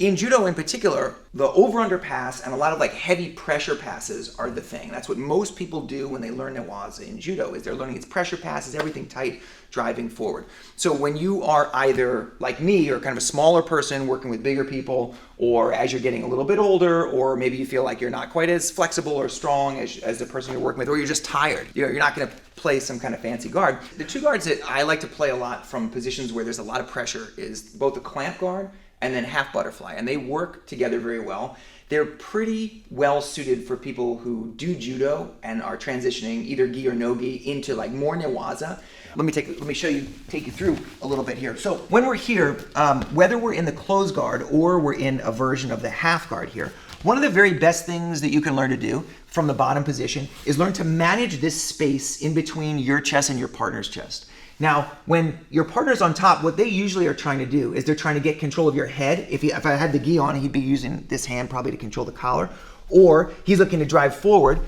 In judo in particular, the over-under pass and a lot of like heavy pressure passes are the thing. That's what most people do when they learn Newaza in judo, is they're learning its pressure passes, everything tight, driving forward. So when you are either like me or kind of a smaller person working with bigger people, or as you're getting a little bit older, or maybe you feel like you're not quite as flexible or strong as the person you're working with, or you're just tired, you're not going to play some kind of fancy guard. The two guards that I like to play a lot from positions where there's a lot of pressure is both the clamp guard and then half butterfly, and they work together very well. They're pretty well suited for people who do judo and are transitioning either gi or no gi into like more Newaza. Let me take you through a little bit here. So when we're here, whether we're in the close guard or we're in a version of the half guard here, one of the very best things that you can learn to do from the bottom position is learn to manage this space in between your chest and your partner's chest. Now, when your partner's on top, what they usually are trying to do is they're trying to get control of your head. If I had the gi on, he'd be using this hand probably to control the collar, or he's looking to drive forward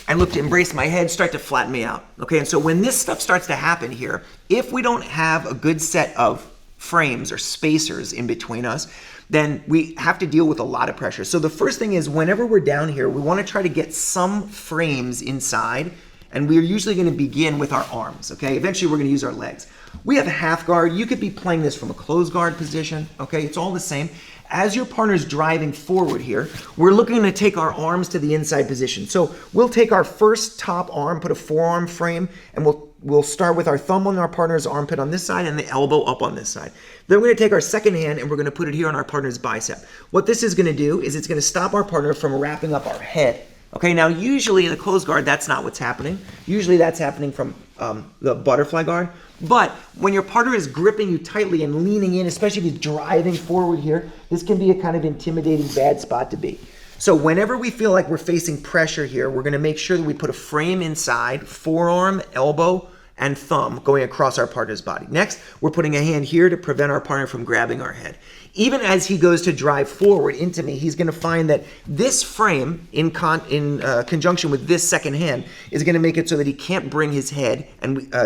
and look to embrace my head, start to flatten me out. Okay, and so when this stuff starts to happen here, if we don't have a good set of frames or spacers in between us, then we have to deal with a lot of pressure. So the first thing is, whenever we're down here, we want to try to get some frames inside. And we're usually going to begin with our arms, okay? Eventually, we're going to use our legs. We have a half guard. You could be playing this from a closed guard position, okay? It's all the same. As your partner's driving forward here, we're looking to take our arms to the inside position. So we'll take our first top arm, put a forearm frame, and we'll start with our thumb on our partner's armpit on this side and the elbow up on this side. Then we're going to take our second hand and we're going to put it here on our partner's bicep. What this is going to do is it's going to stop our partner from wrapping up our head. Okay, now usually in the closed guard, that's not what's happening. Usually that's happening from the butterfly guard. But when your partner is gripping you tightly and leaning in, especially if he's driving forward here, this can be a kind of intimidating bad spot to be. So whenever we feel like we're facing pressure here, we're going to make sure that we put a frame inside, forearm, elbow, and thumb going across our partner's body. Next, we're putting a hand here to prevent our partner from grabbing our head. Even as he goes to drive forward into me, he's going to find that this frame, in conjunction with this second hand, is going to make it so that he can't bring his head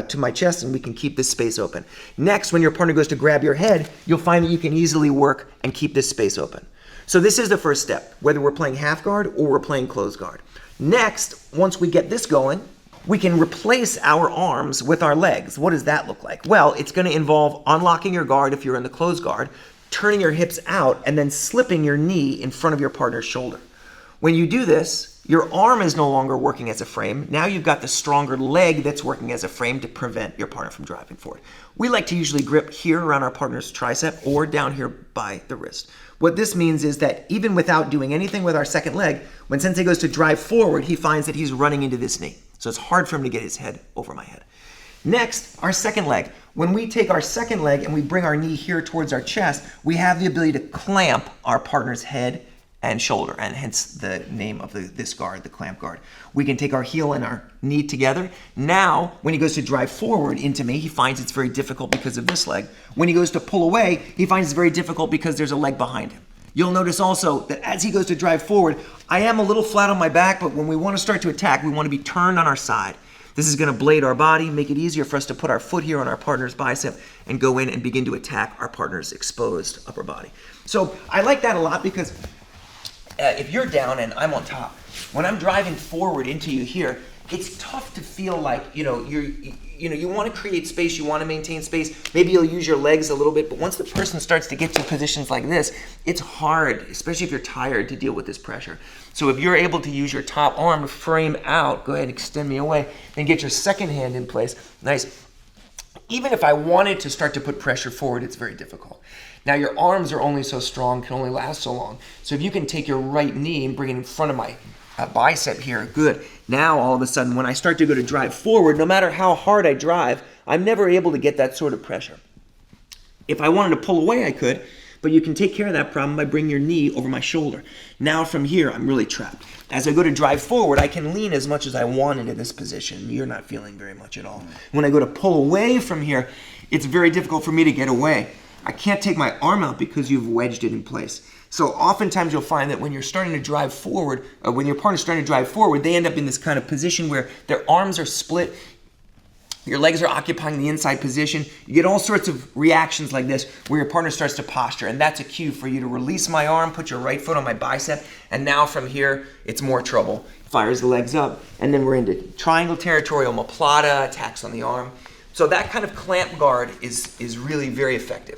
to my chest, and we can keep this space open. Next, when your partner goes to grab your head, you'll find that you can easily work and keep this space open. So this is the first step, whether we're playing half guard or we're playing closed guard. Next, once we get this going, we can replace our arms with our legs. What does that look like? Well, it's going to involve unlocking your guard if you're in the closed guard, turning your hips out, and then slipping your knee in front of your partner's shoulder. When you do this, your arm is no longer working as a frame. Now you've got the stronger leg that's working as a frame to prevent your partner from driving forward. We like to usually grip here around our partner's tricep or down here by the wrist. What this means is that even without doing anything with our second leg, when Sensei goes to drive forward, he finds that he's running into this knee. So it's hard for him to get his head over my head. Next, our second leg. When we take our second leg and we bring our knee here towards our chest, we have the ability to clamp our partner's head and shoulder, and hence the name of this guard, the clamp guard. We can take our heel and our knee together. Now, when he goes to drive forward into me, he finds it's very difficult because of this leg. When he goes to pull away, he finds it's very difficult because there's a leg behind him. You'll notice also that as he goes to drive forward, I am a little flat on my back, but when we want to start to attack, we want to be turned on our side. This is going to blade our body, make it easier for us to put our foot here on our partner's bicep and go in and begin to attack our partner's exposed upper body. So I like that a lot because if you're down and I'm on top, when I'm driving forward into you here, it's tough to feel like, you want to create space, you want to maintain space. Maybe you'll use your legs a little bit, but once the person starts to get to positions like this, it's hard, especially if you're tired, to deal with this pressure. So if you're able to use your top arm to frame out, go ahead and extend me away, then get your second hand in place. Nice. Even if I wanted to start to put pressure forward, it's very difficult. Now your arms are only so strong, can only last so long. So if you can take your right knee and bring it in front of my bicep here, good. Now all of a sudden when I start to go to drive forward, no matter how hard I drive, I'm never able to get that sort of pressure. If I wanted to pull away, I could, but you can take care of that problem by bringing your knee over my shoulder. Now from here, I'm really trapped. As I go to drive forward, I can lean as much as I want into this position. You're not feeling very much at all. When I go to pull away from here, it's very difficult for me to get away. I can't take my arm out because you've wedged it in place. So oftentimes you'll find that when you're starting to drive forward, when your partner's starting to drive forward, they end up in this kind of position where their arms are split. Your legs are occupying the inside position. You get all sorts of reactions like this where your partner starts to posture, and that's a cue for you to release my arm, put your right foot on my bicep, and now from here, it's more trouble. Fires the legs up, and then we're into triangle territory, omoplata, attacks on the arm. So that kind of clamp guard is really very effective.